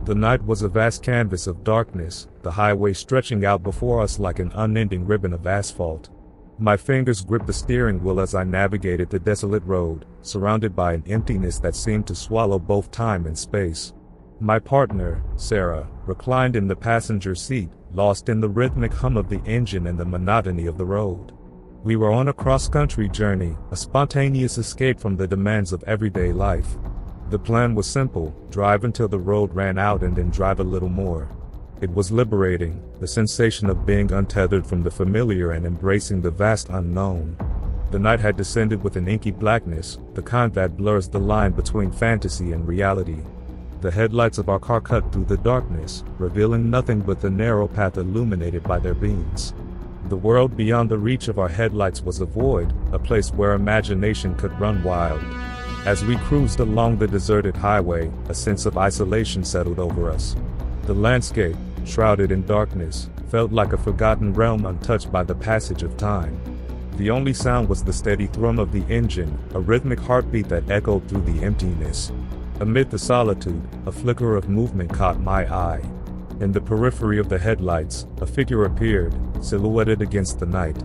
The night was a vast canvas of darkness, the highway stretching out before us like an unending ribbon of asphalt. My fingers gripped the steering wheel as I navigated the desolate road, surrounded by an emptiness that seemed to swallow both time and space. My partner, Sarah, reclined in the passenger seat, lost in the rhythmic hum of the engine and the monotony of the road. We were on a cross-country journey, a spontaneous escape from the demands of everyday life. The plan was simple: drive until the road ran out and then drive a little more. It was liberating, the sensation of being untethered from the familiar and embracing the vast unknown. The night had descended with an inky blackness, the kind that blurs the line between fantasy and reality. The headlights of our car cut through the darkness, revealing nothing but the narrow path illuminated by their beams. The world beyond the reach of our headlights was a void, a place where imagination could run wild. As we cruised along the deserted highway, a sense of isolation settled over us. The landscape, shrouded in darkness, felt like a forgotten realm untouched by the passage of time. The only sound was the steady thrum of the engine, a rhythmic heartbeat that echoed through the emptiness. Amid the solitude, a flicker of movement caught my eye. In the periphery of the headlights, a figure appeared, silhouetted against the night.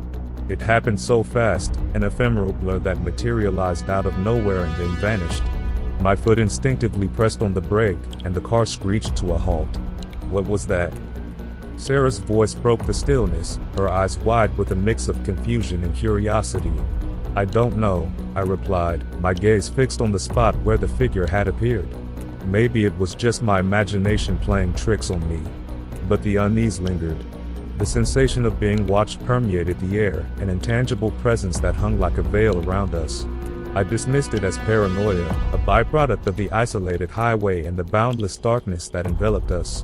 It happened so fast, an ephemeral blur that materialized out of nowhere and then vanished. My foot instinctively pressed on the brake, and the car screeched to a halt. What was that? Sarah's voice broke the stillness, her eyes wide with a mix of confusion and curiosity. I don't know, I replied, my gaze fixed on the spot where the figure had appeared. Maybe it was just my imagination playing tricks on me. But the unease lingered. The sensation of being watched permeated the air, an intangible presence that hung like a veil around us. I dismissed it as paranoia, a byproduct of the isolated highway and the boundless darkness that enveloped us.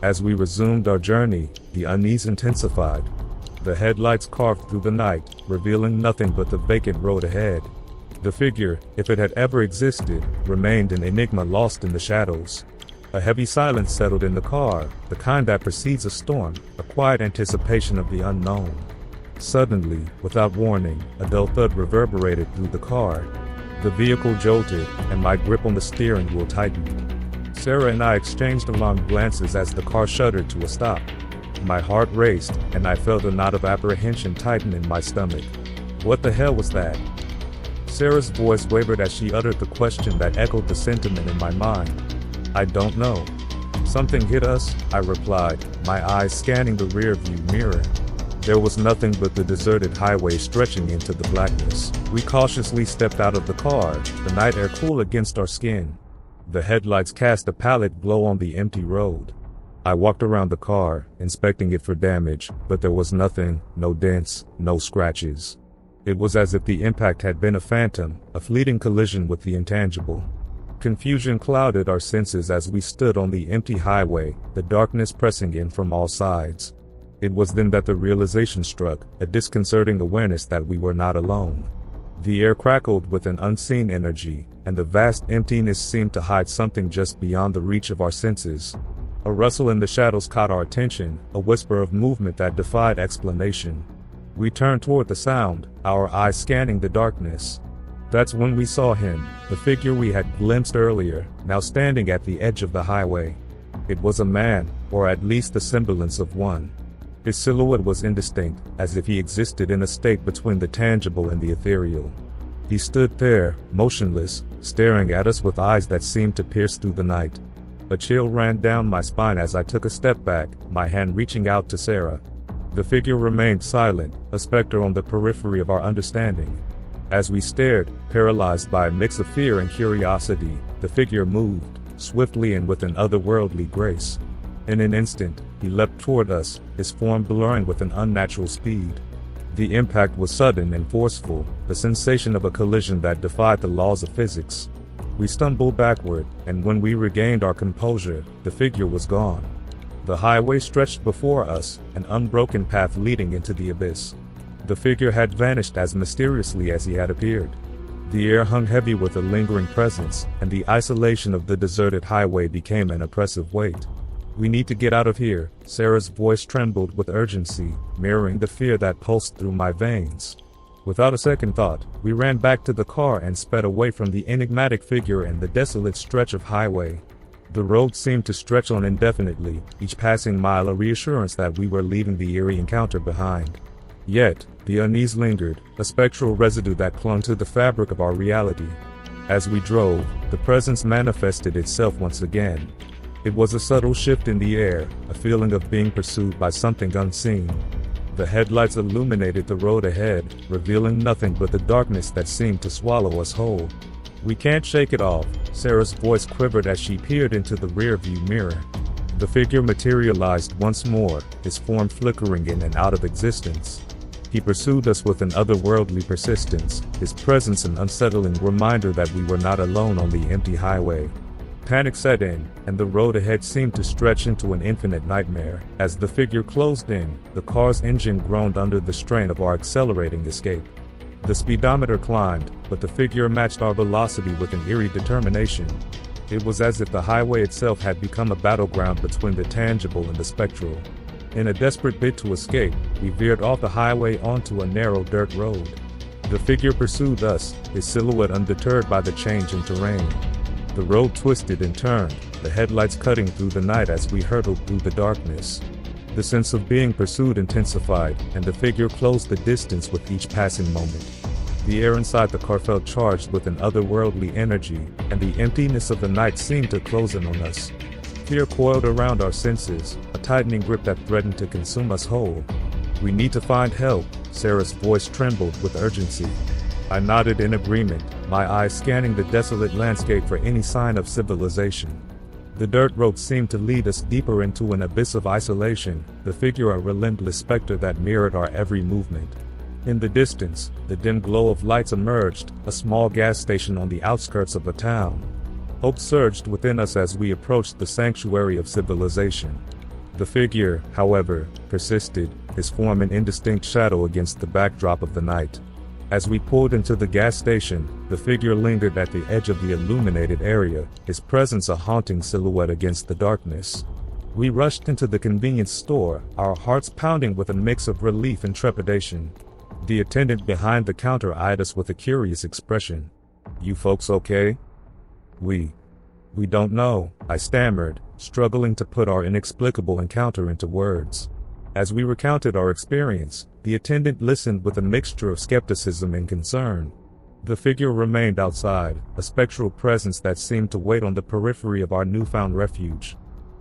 As we resumed our journey, the unease intensified. The headlights carved through the night, revealing nothing but the vacant road ahead. The figure, if it had ever existed, remained an enigma lost in the shadows. A heavy silence settled in the car, the kind that precedes a storm, a quiet anticipation of the unknown. Suddenly, without warning, a dull thud reverberated through the car. The vehicle jolted, and my grip on the steering wheel tightened. Sarah and I exchanged alarmed glances as the car shuddered to a stop. My heart raced, and I felt a knot of apprehension tighten in my stomach. What the hell was that? Sarah's voice wavered as she uttered the question that echoed the sentiment in my mind. I don't know. Something hit us, I replied, my eyes scanning the rearview mirror. There was nothing but the deserted highway stretching into the blackness. We cautiously stepped out of the car, the night air cool against our skin. The headlights cast a pallid glow on the empty road. I walked around the car, inspecting it for damage, but there was nothing, no dents, no scratches. It was as if the impact had been a phantom, a fleeting collision with the intangible. Confusion clouded our senses as we stood on the empty highway, the darkness pressing in from all sides. It was then that the realization struck, a disconcerting awareness that we were not alone. The air crackled with an unseen energy, and the vast emptiness seemed to hide something just beyond the reach of our senses. A rustle in the shadows caught our attention, a whisper of movement that defied explanation. We turned toward the sound, our eyes scanning the darkness. That's when we saw him, the figure we had glimpsed earlier, now standing at the edge of the highway. It was a man, or at least the semblance of one. His silhouette was indistinct, as if he existed in a state between the tangible and the ethereal. He stood there, motionless, staring at us with eyes that seemed to pierce through the night. A chill ran down my spine as I took a step back, my hand reaching out to Sarah. The figure remained silent, a specter on the periphery of our understanding. As we stared, paralyzed by a mix of fear and curiosity, the figure moved, swiftly and with an otherworldly grace. In an instant, he leapt toward us, his form blurring with an unnatural speed. The impact was sudden and forceful, the sensation of a collision that defied the laws of physics. We stumbled backward, and when we regained our composure, the figure was gone. The highway stretched before us, an unbroken path leading into the abyss. The figure had vanished as mysteriously as he had appeared. The air hung heavy with a lingering presence, and the isolation of the deserted highway became an oppressive weight. We need to get out of here, Sarah's voice trembled with urgency, mirroring the fear that pulsed through my veins. Without a second thought, we ran back to the car and sped away from the enigmatic figure and the desolate stretch of highway. The road seemed to stretch on indefinitely, each passing mile a reassurance that we were leaving the eerie encounter behind. Yet, the unease lingered, a spectral residue that clung to the fabric of our reality. As we drove, the presence manifested itself once again. It was a subtle shift in the air, a feeling of being pursued by something unseen. The headlights illuminated the road ahead, revealing nothing but the darkness that seemed to swallow us whole. "We can't shake it off," Sarah's voice quivered as she peered into the rearview mirror. The figure materialized once more, his form flickering in and out of existence. He pursued us with an otherworldly persistence, his presence an unsettling reminder that we were not alone on the empty highway. Panic set in, and the road ahead seemed to stretch into an infinite nightmare. As the figure closed in, the car's engine groaned under the strain of our accelerating escape. The speedometer climbed, but the figure matched our velocity with an eerie determination. It was as if the highway itself had become a battleground between the tangible and the spectral. In a desperate bid to escape, we veered off the highway onto a narrow dirt road. The figure pursued us, his silhouette undeterred by the change in terrain. The road twisted and turned, the headlights cutting through the night as we hurtled through the darkness. The sense of being pursued intensified, and the figure closed the distance with each passing moment. The air inside the car felt charged with an otherworldly energy, and the emptiness of the night seemed to close in on us. Fear coiled around our senses, a tightening grip that threatened to consume us whole. "We need to find help," Sarah's voice trembled with urgency. I nodded in agreement, my eyes scanning the desolate landscape for any sign of civilization. The dirt road seemed to lead us deeper into an abyss of isolation, the figure a relentless specter that mirrored our every movement. In the distance, the dim glow of lights emerged, a small gas station on the outskirts of a town. Hope surged within us as we approached the sanctuary of civilization. The figure, however, persisted, his form an indistinct shadow against the backdrop of the night. As we pulled into the gas station, the figure lingered at the edge of the illuminated area, his presence a haunting silhouette against the darkness. We rushed into the convenience store, our hearts pounding with a mix of relief and trepidation. The attendant behind the counter eyed us with a curious expression. "You folks okay?" We don't know," I stammered, struggling to put our inexplicable encounter into words. As we recounted our experience, the attendant listened with a mixture of skepticism and concern. The figure remained outside, a spectral presence that seemed to wait on the periphery of our newfound refuge.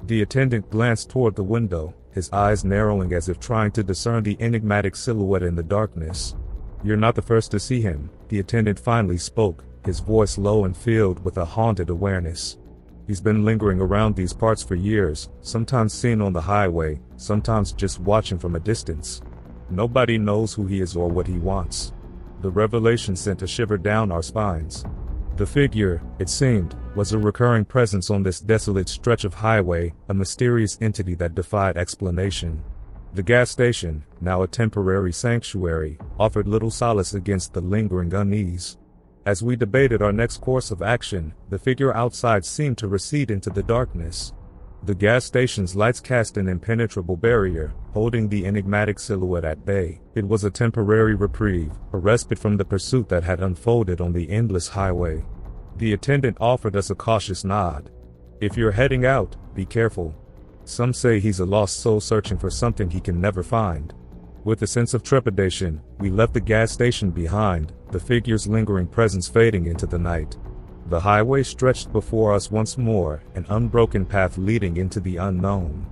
The attendant glanced toward the window, his eyes narrowing as if trying to discern the enigmatic silhouette in the darkness. "You're not the first to see him," the attendant finally spoke, his voice low and filled with a haunted awareness. "He's been lingering around these parts for years, sometimes seen on the highway, sometimes just watching from a distance. Nobody knows who he is or what he wants." The revelation sent a shiver down our spines. The figure, it seemed, was a recurring presence on this desolate stretch of highway, a mysterious entity that defied explanation. The gas station, now a temporary sanctuary, offered little solace against the lingering unease. As we debated our next course of action, the figure outside seemed to recede into the darkness. The gas station's lights cast an impenetrable barrier, holding the enigmatic silhouette at bay. It was a temporary reprieve, a respite from the pursuit that had unfolded on the endless highway. The attendant offered us a cautious nod. "If you're heading out, be careful. Some say he's a lost soul searching for something he can never find." With a sense of trepidation, we left the gas station behind, the figure's lingering presence fading into the night. The highway stretched before us once more, an unbroken path leading into the unknown.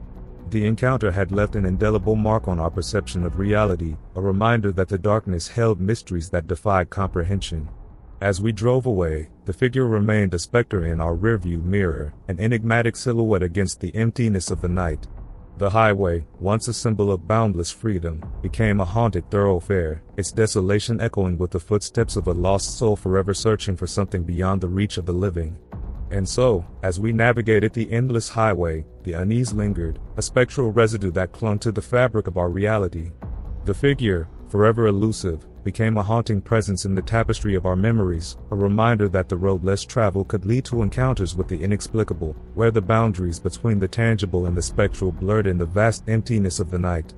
The encounter had left an indelible mark on our perception of reality, a reminder that the darkness held mysteries that defied comprehension. As we drove away, the figure remained a specter in our rearview mirror, an enigmatic silhouette against the emptiness of the night. The highway, once a symbol of boundless freedom, became a haunted thoroughfare, its desolation echoing with the footsteps of a lost soul forever searching for something beyond the reach of the living. And so, as we navigated the endless highway, the unease lingered, a spectral residue that clung to the fabric of our reality. The figure, forever elusive, became a haunting presence in the tapestry of our memories, a reminder that the road less traveled could lead to encounters with the inexplicable, where the boundaries between the tangible and the spectral blurred in the vast emptiness of the night.